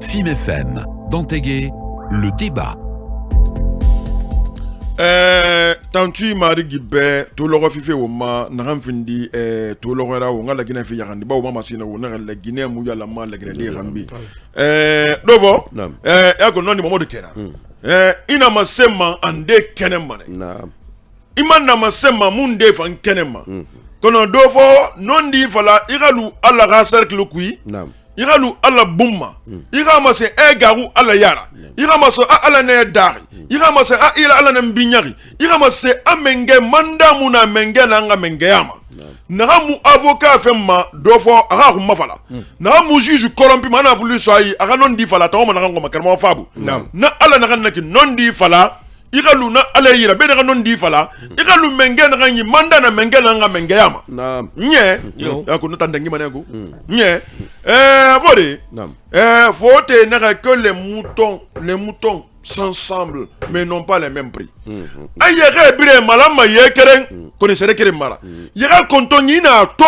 FIM FM, Dantégué, le débat. Tantu mari gibe to logo fife wo ma na kan findi to logo ra wo ngala gina fi yakandi ba wo ma sina wo na la gina mu ya la ma la gina de rambi dovo ya ko noni momo de kera ina masema ande kenemma Naam. imanna masema munde fan kenemma kono dofo nondi fala igalu alla ga cercle kui Naam. igalu alla bumma iga mase garu alla yara iga mase alla ne dari iga mase ila alla ne mbinyari iga mase amenge manda muna menge na nga menge yama na mu avocat femma dofo aga ko mafala na mu juge corrompu mana voulu soyi aga non di fala taw mana ngoma karma fabu na alla na kanaki non di fala igalu na alla yira be na non di fala igalu menge na ganyi manda na menge na nga menge yama Naam. nye ya ko nota ndangi maneko nye vore Naam. faut na que les moutons s'ensemble mais non pas les mêmes prix ayere bire malama yekeren connaissere kere mara yega konton ina to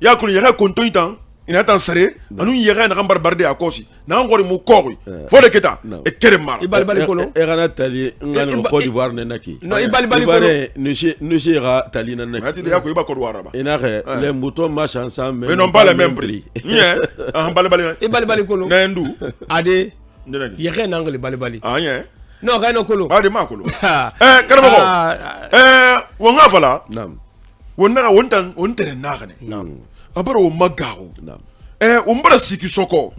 ya ko yega konton tan ina tan sare anu yega na gambar barde akosi na ngori mu kori fode keta e kere mara Ibali kolo. Erana tali ngana Côte d'Ivoire nenaki. Non, Ibali kolo. Niger tali nenaki. ati ya ko iba ko waraba Enare les moutons marchent ensemble mais non pas les mêmes prix nye bali Ibali kolo. nendu Ade. nenani Yeke nangle bali. anye Non, kano kolo. ade makolo karamo wonga fala Naam. wonna wontere nagane abara wo magawo Naam. wombara siki soko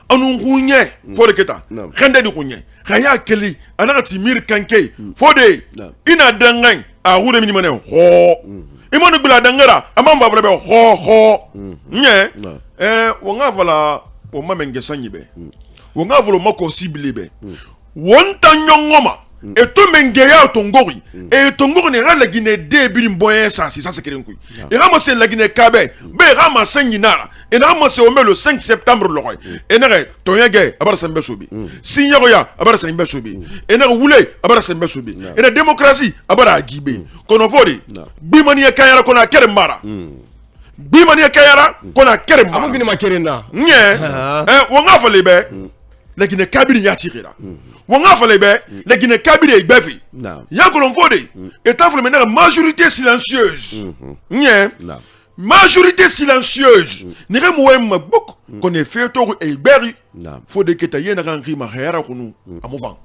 anu hunye fode keta Naam. khande di hunye khaya keli anaka timir kanke fode Naam. ina dangan a hude mini mane ho imanu bila dangara amamba brabe ho nye Naam. wonga fala wo mamenge sanyibe wonga fala mako sibilibe wonta nyongoma eto mengeya tongori e tongori ne la Guinée de birim boye ça c'est keren kuy e ramase la Guinée kabe be ramase nyinara e ramase o le 5 septembre lo e na toyege abara sembe sobi sinyago ya abara sembe sobi e na wule abara sembe sobi e na démocratie abara agibe kono fori bimani ya kayara kona kere mara bimani ya kayara kona kere mara Amu bini makerena. nye wonga fale be la Guinée kabiri ya tirira wonga fale be la Guinée kabiri e gbefi Naam. ya ko fode eta fale mena majorité silencieuse nye Naam. majorité silencieuse ni re mo mabok ko ne feto e beri Naam. fode keta yena kan rima khayara kunu amufan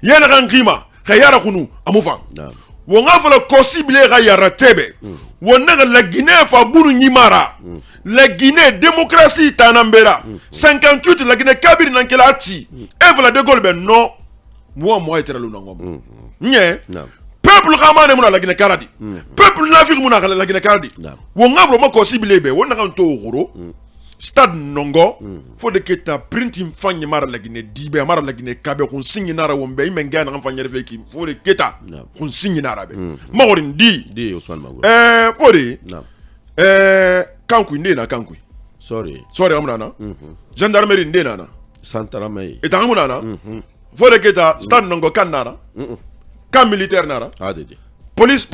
yena kan rima khayara kunu amufan Naam. wonga fala possible ga yara tebe wonna la Guinée fa buru nyimara la Guinée démocratie tanambera 58 la Guinée kabiri nankela ati e fala de Gaulle ben non moi etera lu ngom nye Naam. peuple kamane muna la Guinée karadi peuple nafik muna la Guinée karadi Naam. wonga fala possible be wonna kan to horo stade nongo fo de keta printing fanye mara la Guinée dibe mara la Guinée kabe kun singi nara wombe imenga na fanye refeki fo de keta kun singi nara be magorin Di Ousmane Mago. fo de Naam. kanku ndena kanku Sorry. sorry amuna na gendarmerie ndena na Santaramay. etangamuna na fo de keta stade nongo kan nara camp militaire nara Adede. police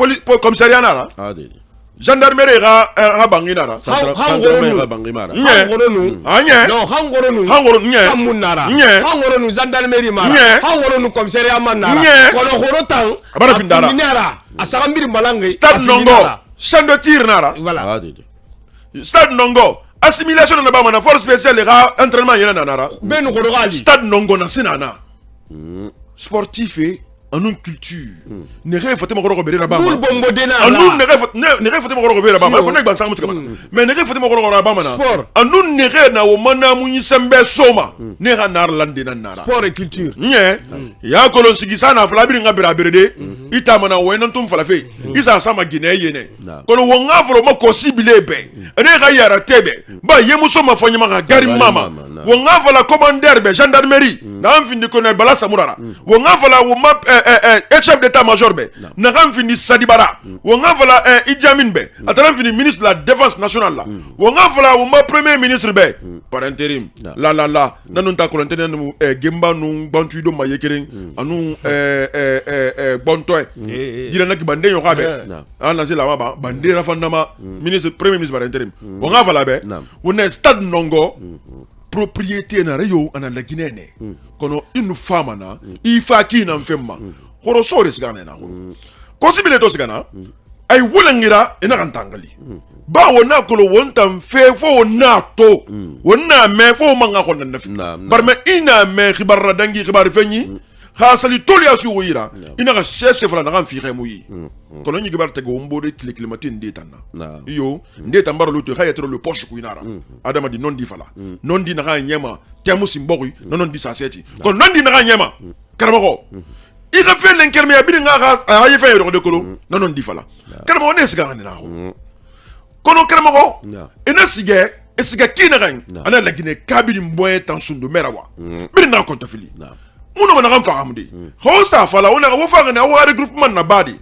commissariat nara Adede. gendarmerie ga bangi nara Santaramay ga bangimara. Hangoronu. anye Non, hangoronu. hangoro nye Kamunara. nye Hangoronu gendarmerie mara. Nye. Hangoronu commissariat manara. Nye. Kono horotan. Abara findara. Afindara. Asagambiri malange. stade nongo champ de tir nara Voilà. Adede. stade nongo assimilation na bamana force spéciale ga entraînement yena nara Benu korogali. stade nongo na sinana sportif et en une culture ne rêve fatima ko bere bama Bul bombo dena. anun ne rêve fatima ko bere bama ko nek ban sang muska mais ne rêve fatima ko bama na Sport. anun ne rêve na wo mana munyi sembe soma ne ga nar lande na nara Sport et culture. nye ya kolon sigi sana fala biri nga bira berede ita mana wena tum fala fe isa sama Guinée yene kono wonga fro ma ko sibile be ene ga yara tebe ba yemuso ma fanyama ga gari mama wonga fala commander be gendarmerie na amfindi ko ne bala samurara wonga fala wo ma chef d'état major be na amfindi Sadibara wonga fala Idjamin be atara amfindi ministre de la défense nationale la wonga fala wo ma premier ministre be par intérim la nanun ta kolantene nu gemba nu bantu do mayekeren anu bontoy dira nak bande yo xabe ana sila ma bande rafandama ministre premier ministre par intérim wonga fala be wona stade nongo propriété na rayo ana la Guinée kono inu fama na ifa ki na mfemma horo sore sigana na horo ko sibile to sigana ay wulangira ina kan tangali ba wona ko wonta fe fo na to wona me fo manga ko na fi barme ina me khibar dangi khibar fenyi khasali tolia su wira ina ka sese fala na kan fi khemu yi kono nyi khibar tego mbode climatin ndetana iyo ndeta mbara luto khaya tro le poche ku inara adama di non di fala non di na kan nyema temu simbori non di sa seti kono non di na kan nyema karamo il a fait l'inkermé à bien à y faire de colo non dit fala quand on est cigare na kono kramo et na cigare et cigare qui na gagne ana la Guinée kabiri mboye tension de merawa bien na compte fili muno na gamfa amdi ho sta fala on a wo fa na wo regroupement na badi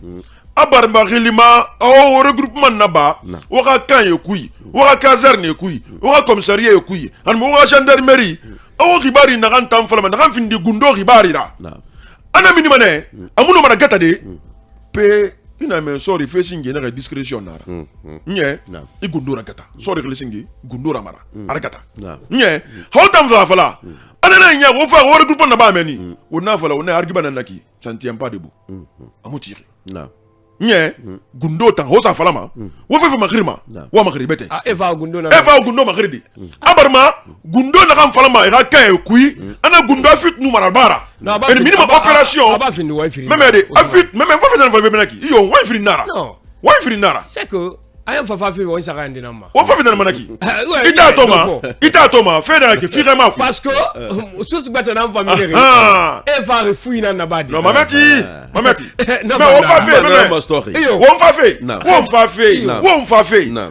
abar ma relima o regroupement na ba wo ka kan yekuyi wo ka caserne yekuyi wo ka commissariat yekuyi an mo wa gendarmerie o ribari na kan tam fala na kan fin di gundo ribari ra ana minimane amuno mara gata de pe ina men sorry facing na discretion nara nye I gundura gata sorry lisingi gundura mara aragata nye how tam fala ana na nya wo fa wo groupe na ba meni wona fala wona argiba na ki santiam pas debout amutiri nye gundo ta ho sa fala ma wo fe magrima wa magribete eva gundo magridi abarma gundo na kan fala ma ira ka kui ana gundo fit nu marabara en minimum opération même de afit même faut faire dans le benaki yo wa fri nara c'est que ayan fafa fi wo saka ndina ma wo fa fi dans le manaki ita toma fait dans que firema parce que sous bata na famille eva refui na nabadi non mamati mais on fa fait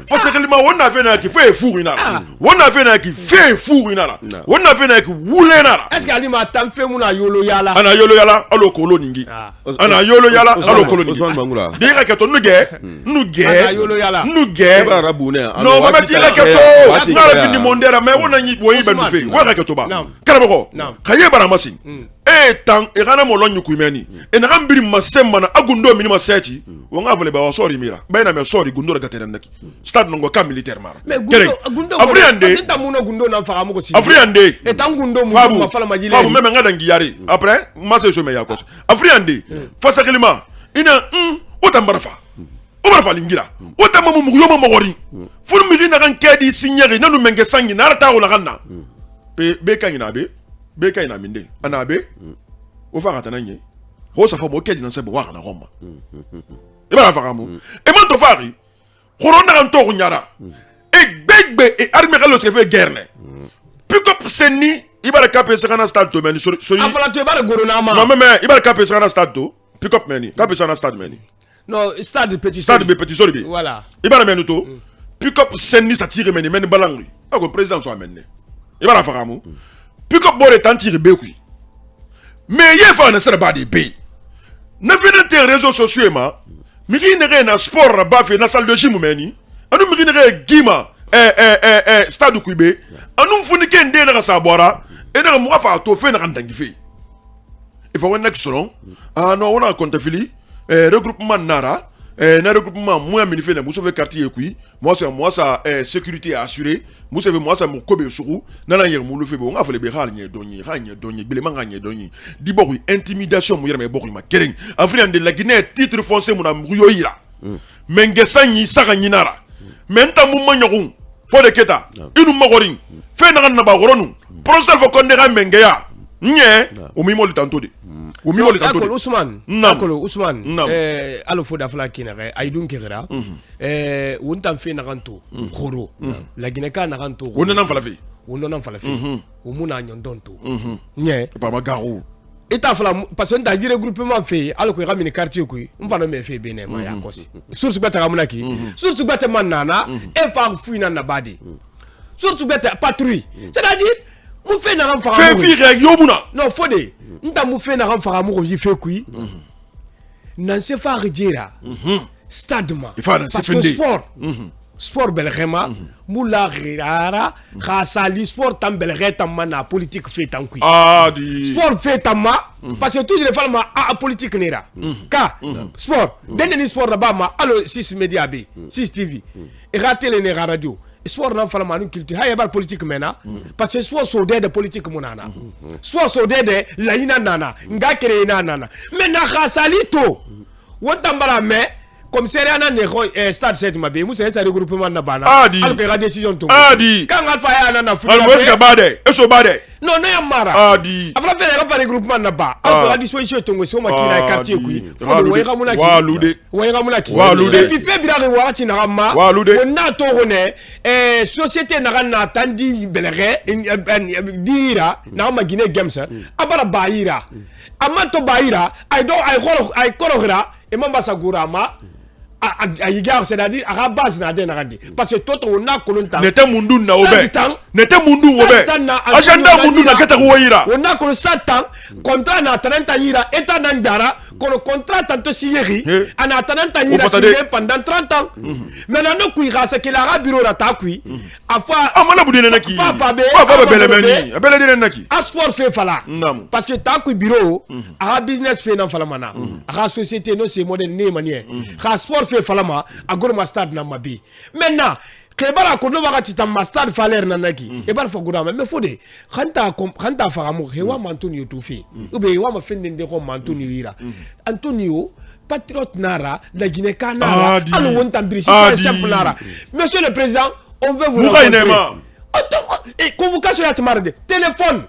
parce que le on a fait na qui fait four inara on a fait na qui fait four inara on a fait na qui woule nara est-ce que ali ma tam fait muna yolo yala ana yolo yala alo koloningi ana yolo yala alo koloningi dira que to nuge ana yolo yala nuge non mamati la keto ngara fini mondera mais on a ni boyi ba fait wa ka keto ba karaboko kaye bara masin tan e kana mo lonyu kuimeni e na gambiri masemba na agundo minima seti wonga vole ba wasori mira bayna me sori gundo daga tenandaki stade ngo ka militaire mara gundo afriande tinta muno gundo na fara mo si afriande e tan gundo mu ma fala majile fabu meme ngada ngiyari après mase so me yakos afriande fasa kelima ina otambarafa obarafa lingira otamamu mu yomo mogori fur mi na kan kedi signeri nanu menge sangi na rata wala kanna be kangina be kayina minde anabe o fa katana nye ho sa fa mo kedi na sebe wa kana romba e ba fa kamu e man to fari khoronda kan to nyara e begbe e armée kalo se fait guerre ne pick up seni ibara kapé sakana stade to meni so afala to ibara gorona ma non mais ibara kapé sakana stade to pick up meni kapé sakana stade meni non stade petit sorbi voilà ibara meni to pick up seni sa tire meni balangri ako président so amenne ibara fa kamu pick up bore tantire beku mais ye fa na sera ba de be na fi de réseaux sociaux ma mi ne na sport ba fe na salle de gym meni anu mi ne gima stade kuibe anu mfuni ke nde na sabora e na mo fa to fe na kan dangi fe e fa wona kisoron non wona compte fili regroupement nara na regroupement moi mi fait na muso fe quartier kui moi ça sécurité assurée muso fe moi ça mo kobe suru na na yer mu lu fe bo nga fele be xal nye donyi bile manga nye donyi di boku intimidation mu yer me boku ma kereng afrique de la Guinée titre foncier mu na yo yira menge sanyi saka nyinara menta mu manyogun fo de keta inu magorin fe na ba goronu procès fo konde ga menge ya nye o mi mo litanto de Akolo Ousmane alo foda fala kinare aidun kera wontam fe naganto khoro la Guinée ka naganto wonnan fala fe o muna nyondonto nye pa magaru eta fala parce que nda dire groupement fe alo ko ramini quartier ko mfano me fe bene ma yakosi source beta ramunaki source beta manana e fa fuina na badi source beta patrouille c'est-à-dire mu fe na ram fara fe fi rek yobuna non fode nda mu fe na ram fara mu yi fe kui nan se fa rejera stade ma parce que sport belgema mula rara khasali sport tam belgeta mana politique fait tan kui sport fait tamma parce que toujours les femmes a politique nera ka sport dende ni sport là-bas ma allo 6 média b 6 TV et rater les radio sport na fala manu culture hay bar politique mena parce que soit so de politique monana soit so de la ina nana nga kere ina nana mais na khasalito wotambara mais comme c'est rien ne stade 7 mabe musa esa regroupement na bana alors que la décision to quand alfa ya nana fu alors est-ce bade eso bade non non ya mara après faire le regroupement na ba alors que la disposition to ngo so makina quartier ku fo wo yega munaki wo yega munaki et puis fait birare wati na ma na to rone société na tandi belere dira na ma Guinée games abara baira amato baira I korora et mamba sagurama a c'est-à-dire à la base parce que toi on a colonta n'était mundu na obe n'était mundu obe agenda mundu na keta kuira on a constant contrat na 30 yira eta nandara qu'on contrat tanto signé ana 30 yira signé pendant 30 ans maintenant ku ira c'est que la bureau la takui afa amana budene naki fa belemeni abele dine naki asport fait fala parce que takui bureau a business fait na fala mana a société non c'est modèle né manière a sport fait falama agor mastad na mabi maintenant kebara ko no wakati ta mastad faler na naki e bar fa gurama me fode khanta fa amu hewa Antonio tufi ube wa ma fende de ko Antonio ira Antonio patriote nara la Guinée kanara allo wonta brisi simple nara monsieur le président on veut vous rencontrer et convocation ya tmarde téléphone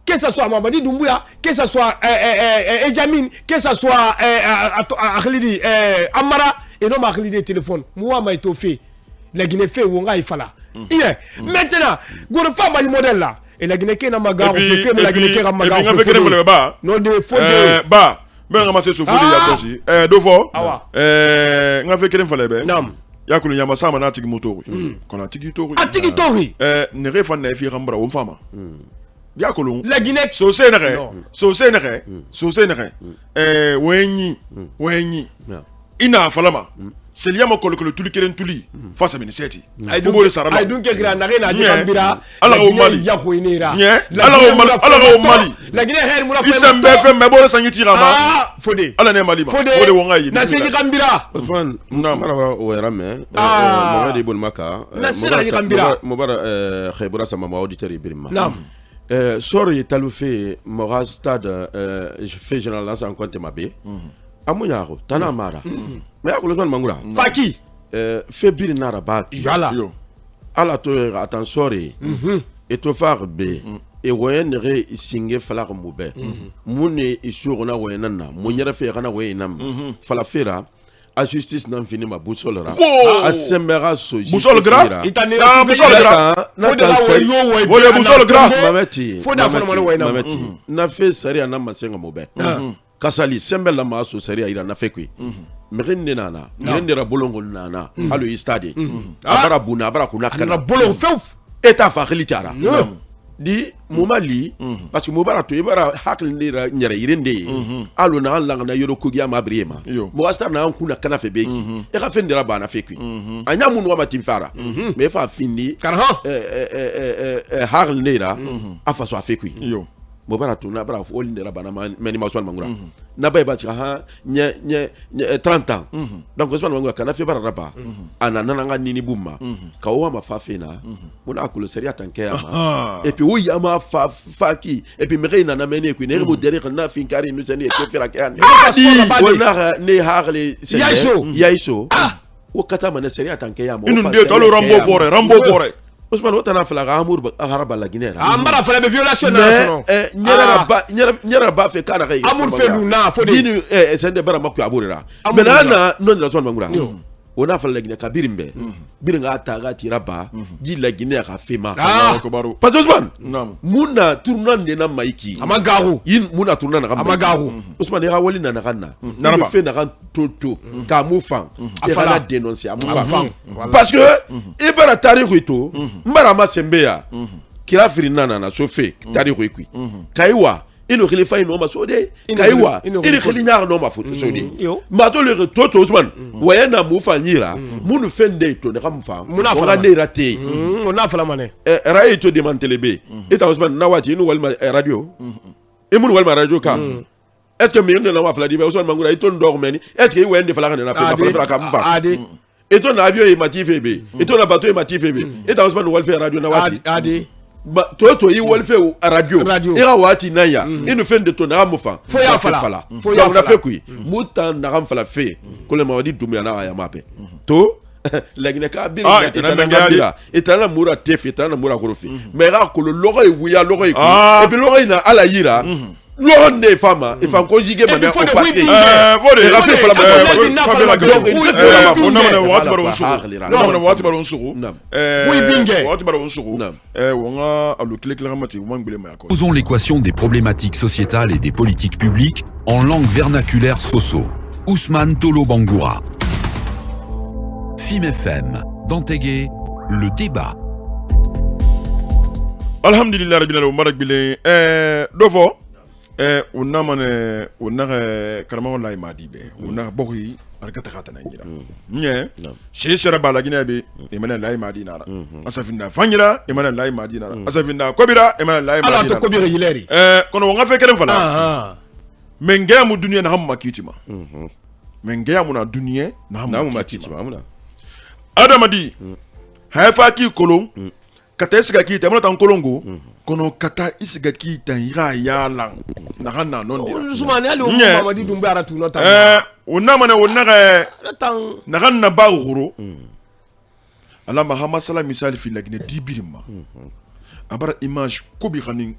que ce soit Mamadi Doumbouya, que ce soit Edjamin, que ce soit Akhlidi Amara, et non Akhlidi téléphone. Moi, ma été fait. La Guinée fait où on a fala. Maintenant, vous faites le modèle là. Et la Guinée qui n'a pas gagné, la Guinée qui n'a pas gagné. Non, de faux. Bah, mais on a massé sur Fodi. Deux fois. On a fait qu'elle fallait bien. Non. Yakulu nyama sama na tigi motori. Kona tigi tori. Tigi tori. Ne refan na fi rambra o fama. Yakulu la Guinée so senere wenyi ina falama seliyama kolokolo tuli keren tuli fasa miniseti football sarala ay dunke grana rena jambira ala o mali yako inira ala o mali la Guinée her mura isembe fe mebo sanyiti rama fode ala ne mali fode wonga yi na seji kambira Osman mara o erame mo ngadi bon maka na seji kambira mo bara khebura sama ma auditeur ibirima nam sorry talufe mora stade je fais général en compte mabé amunyaro tanamara mais akolo Osman Mangura faki fait bir naraba yala ala to attention et to far be et woyen re singe fala mube mune isuru woyenana munyera fe kana woyenam fala fera a justice n'en finit ma boussole ra a sembera so boussole gras itanira boussole gras wole boussole gras mameti foda fona mano wayna mameti na fe sari na masenga mobe kasali sembela ma so sari ira na fe kwi mirinde nana mirinde ra bolongo nana alo istade abara buna abara kuna kana bolongo feuf eta fa khilitara di mumali parce que mubara to ibara hakli ndira nyere irende alo na langa na yoro kugia mabriema mo astar na kuna kana fe beki e ka fendira bana fe kwi anya munu wa matim fara me fa findi karha hakli ndira afa so fe kwi mubara to na bara fo ndira bana meni ma Osman Mangura na bay ba ti ha nye 30 ans donc Osman Mangura kana fe bara raba ana nanga nini bumma ka wa ma fa fe na mona akulu seria tanke ama et puis oui ama fa ki et puis me na meni ku ne mo derrière na fin kari nous seni et faire ka wona ne harle yaiso o kata mana seria tanke ya mo inu de tolo rambo fore Osman wotana fala ga amour araba la Guinée ambara fala be violation na nyera ba fe kana kai amour fe na fo dinu sende bara makku aburira menana non la Osman Mangura ona fala la Guinée kabirimbe biringa ataga tiraba di la Guinée ka fema parce que Osman muna tournan de na maiki amagaru yin muna tournan na amagaru Osman ya wali na kana na fe na kan toto ka mufan e fala dénoncer amufan parce que e bara tarikh to mbara masembeya kila firina na sofe tarikh kwi kaiwa ino khilifa ino masode kaiwa ino khilinya no mafuto sodi mato le toto Osman wayena mufanyira munu fende to ne kamfa muna ne rate muna fala mane rai to demantelebe eta Osman nawati ino walma radio e munu walma radio kam est-ce que mirne na wa fala di Osman Mangura ito ndor meni est-ce que wende fala kana na fala kamfa et ton avion est matifé be et ton bateau est matifé be et dans ce moment faire radio na wati adi to yi wal fait radio et ra wati na ya et nous fait de ton amofa faut ya fala donc on a fait quoi mutan na ram fala fait ko le mawadi dumya na ya mape to lagina ka bi et tana mura tefi tana mura gorofi mais ra ko le logo e wuya logo e et puis logo na ala yira l'on des femmes il faut conjuguer maintenant au passé Posons l'équation des problématiques sociétales et des politiques publiques en langue vernaculaire soso. Ousmane Tolo Bangoura. FIM FM, Dantégué, le débat. Alhamdulillah rabbil alamin barak bilé dofo unna mane unna karama wallahi madi be unna boki arkata khatana ngira nye sheshara balagina be imana lahi madi nara asafinda fanyira imana lahi madi nara asafinda kobira imana lahi madi nara ala to kobira yileri kono nga fe keren fala menga mu dunya na hamma kitima menga mu na dunya na hamma kitima amuna adamadi haifa ki kolon kata isiga kita mona tan kolongo kono kata isiga kita ira yala na hanna non dira Ousmane ali o Mamadi Doumbé ara tuno tan onna mana onna tan na hanna ba guru ala Muhammad sallallahu misali fi lagine dibirima abara image ko bi khanin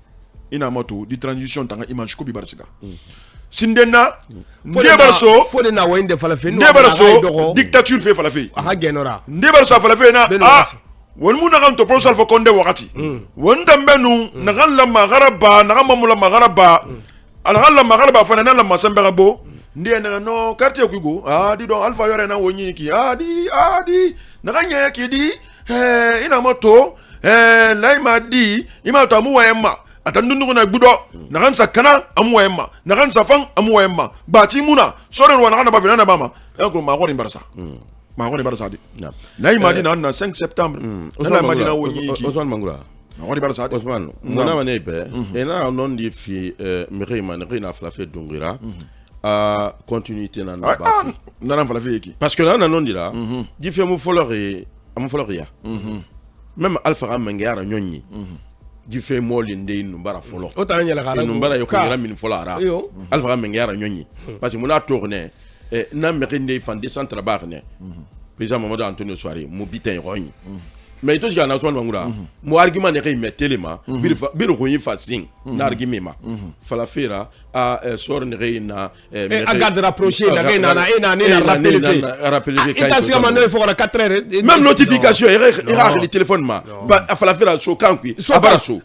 ina mato di transition tanga image ko bi barsiga sindena ndebarso fode na wende fala fe ndebarso dictature fe fala fe aha genora ndebarso fala fe na won mu nagan to pro salfo konde wakati won dambenu nagan la magharaba nagan mamula magharaba algan la magharaba fana na la masambe gabo ndiye na no quartier kugo di don alpha yore na wonyi ki di nagan ye ki di ina moto laima di ima to amu wayema atandundu na gbudo nagan sakana amu wayema nagan safan amu wayema bati muna sore ro nagan ba fina na bama ko ma ko ni barasa ma ko ni barasa di na imadi na 5 septembre na imadi na wonyi ki Ousmane Bangoura ma ko ni barasa Ousmane mona mané be et là non di fi miri man rina fla fait dongira a continuité na na ba na fla fait ki parce que là non di là di fait mo folori amu foloria même Alpha Mangara nyonyi di fait mo linde nu bara folo o tan nyala gara nu bara yo ko min folara Alpha Mangara nyonyi parce que mona tourner na mérinde fan descendre barne président Mamadou Antonio Soare mo bitin rogne mais to jana Ousmane Bangoura mo argument ne kay telema bir ko yin fasin na argument ma fala fera a sor ne kay na agad rapprocher na kay na rappeler ita ma no faut 4 heures même notification ira le téléphone ma fala fera so kankui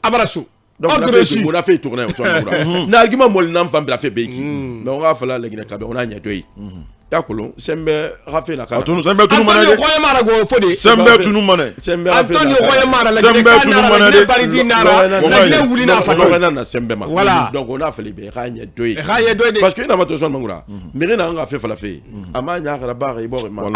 abaraso donc on a fait tourner na argument mol nam fam la fait beki mais on va fala legina kabe on a nya doyi yakolo sembe rafe la kala tunu sembe tunu mana de ko yamara go fodi sembe tunu mana sembe Antonio ko yamara la sembe tunu mana de pariti nara la wuli na fa na sembe ma donc on a fait les be khanya doyi parce que na mato Ousmane Bangoura miri na nga fait fala fe amanya kala ba re bo ma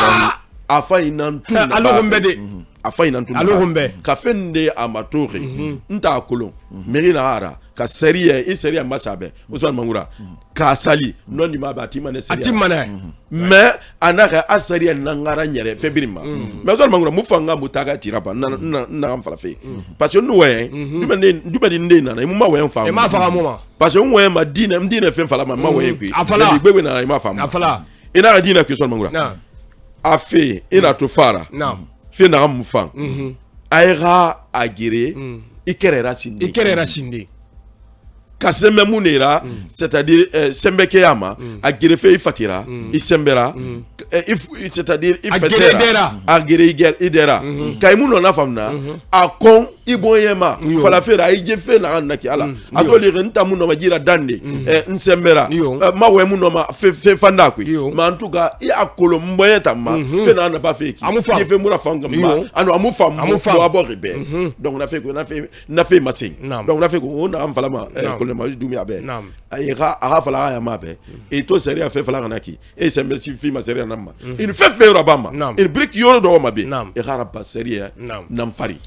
afa inantu alors mbede afa inantu alors mbe ka fende amatori nta kolon miri na ara ka seria masabe Ousmane Bangoura ka sali non di mabati mané seria atimana mais anaka asaria nangara nyere febirima mais Ousmane Bangoura mu fanga mutaka tirapa na am fala fe parce que nous ouais du badi ndena na mu ma ouais fama e ma fara moma parce que ouais ma dina fe fala ma ouais kui afala gbegbe na ma fama afala ina dina que Ousmane Bangoura a fait ina to fara fe na am fam aira agire ikerera sindi kasembe munera c'est-à-dire sembekeyama a greffe ifatira isembera c'est-à-dire ifetera a idera kaymuno na famna a kon iboyema fala fera ijefe na naki ala atoli renta muno majira dande nsembera mawe muno ma fe fanda kwi ma antuka ya kolo mboyeta ma fe na na ba feki jefe mura fanga ma anu amufam do aboribe donc na fait massing donc na fait ko na am fala ma le mari dumi abe ayira aha fala ya mabe et to seri a fait fala naki et sembe si fi ma seri na ma il fait faire abama il brick yoro do mabe e rara ba seri nam fari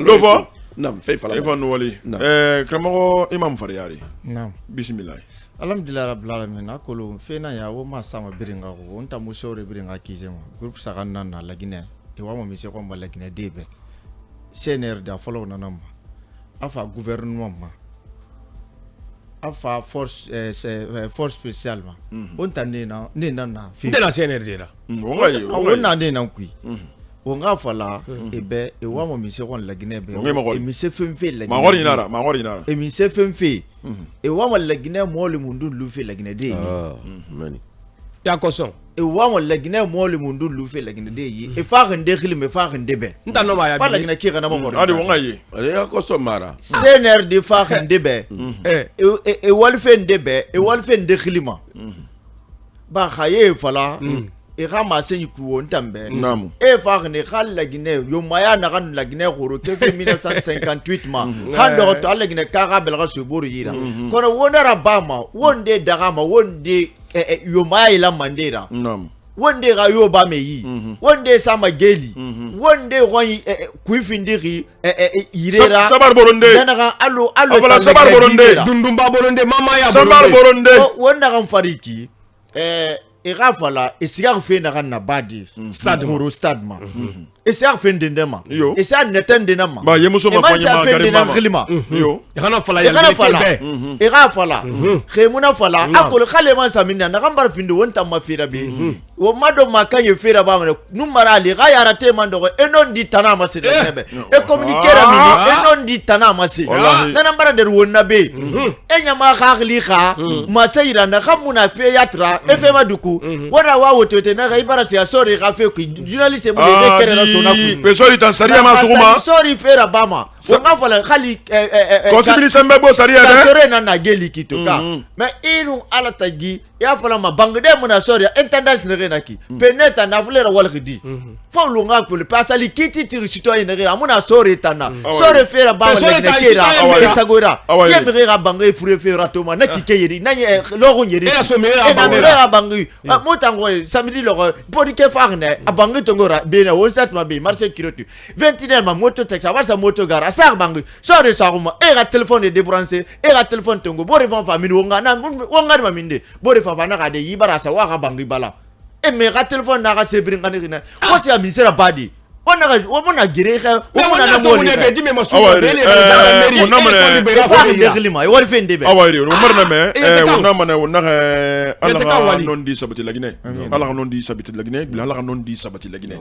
lovo nam fay fala Ifan Wali Naam. Karamɔgɔ Imam Fariyari Naam. bismillah Alhamdulillah rabbil alamin akolo fena ya wo ma sama biringa ko onta musore biringa kizema groupe saganna na lagine e wama mi se ko ma lagine debe CNR da follow na namba afa gouvernement ma afa force force spéciale ma onta ne na fi de la CNRD la wona ne na kui wonga fala ebe e wama mi se ko lagine be e mi se femfe lagine magori nara e mi se femfe e wama lagine mo le mundu lu fe lagine de mani ya koson e wama lagine mo le mundu lu fe lagine de yi e fa gande khili me fa gande be nta no ma ya fa lagine ki kana mo adi wonga ye ale ya ko so mara CNR de fa gande be e wal fe ndebe e wal fe nde khilima ba khaye fala e ga ma se ku ntambe namu e fa gane khal lagine yo maya na kan lagine goro ke fe 1958 ma han do to lagine ka ga belga su boru yira kono wonara bama wonde daga ma wonde yo maya ila mandera namu wonde ga yo ba me yi wonde sama geli wonde won kuifindiri yirera sabar boronde dana allo abala sabar boronde dundumba boronde mama ya sabar boronde wonda kan fariki e ga fala e siga fe na kan na badi stade horo stade ma e siga fe ndende ma e siga netende na ma ba yemuso ma fanya ma gari ma yo e kana fala e kana fala e ga fala khemuna fala akol khale man samina na kan bar finde wonta ma fira be wo mado makanye fira ba ngene numara ali ga yara te man dogo e non di tana ma se de nebe e communiquer mini e non di tana ma se na nambara der wonna be e nyama khagli kha ma sayira na khamuna fe yatra e fe maduku wona wa wotote na ga ibara se asori ga fe ku journaliste mo de kere na sona ku peso itan saria ma suguma sorry fera bama wonga fala khali kosibili sembe bo saria de kere na geli kitoka mais inu ala tagi ya fala ma bangde mona sorry intendance ne renaki peneta na fulera wal khidi fo lunga fule pasali kiti tiri citoyen ne rena mona sorry tana sorry fera bama ne kera sagora ye me ga bangé fure fera to ma na kike yeri na logo yeri era so me ga bangi motango samedi logo podike fagne abangi tongora bena wonsat ma be marché kirotu 21 ma moto taxi ba sa moto gara sa bangi sorry sa kuma e ga téléphone débranché e ga téléphone tongo bore fa famille wonga na wonga ma minde bore fa na ga de yibara sa wa ga bangi bala e me ga téléphone na ga se bringa ni na ko si amisera badi ona ga wona gire kha wona na mo ne be di me masu be ne wona mane de glima e wori fende be awari wona mane wona mane wona Allah non di sabati lagine Allah non di sabati lagine bila Allah non di sabati lagine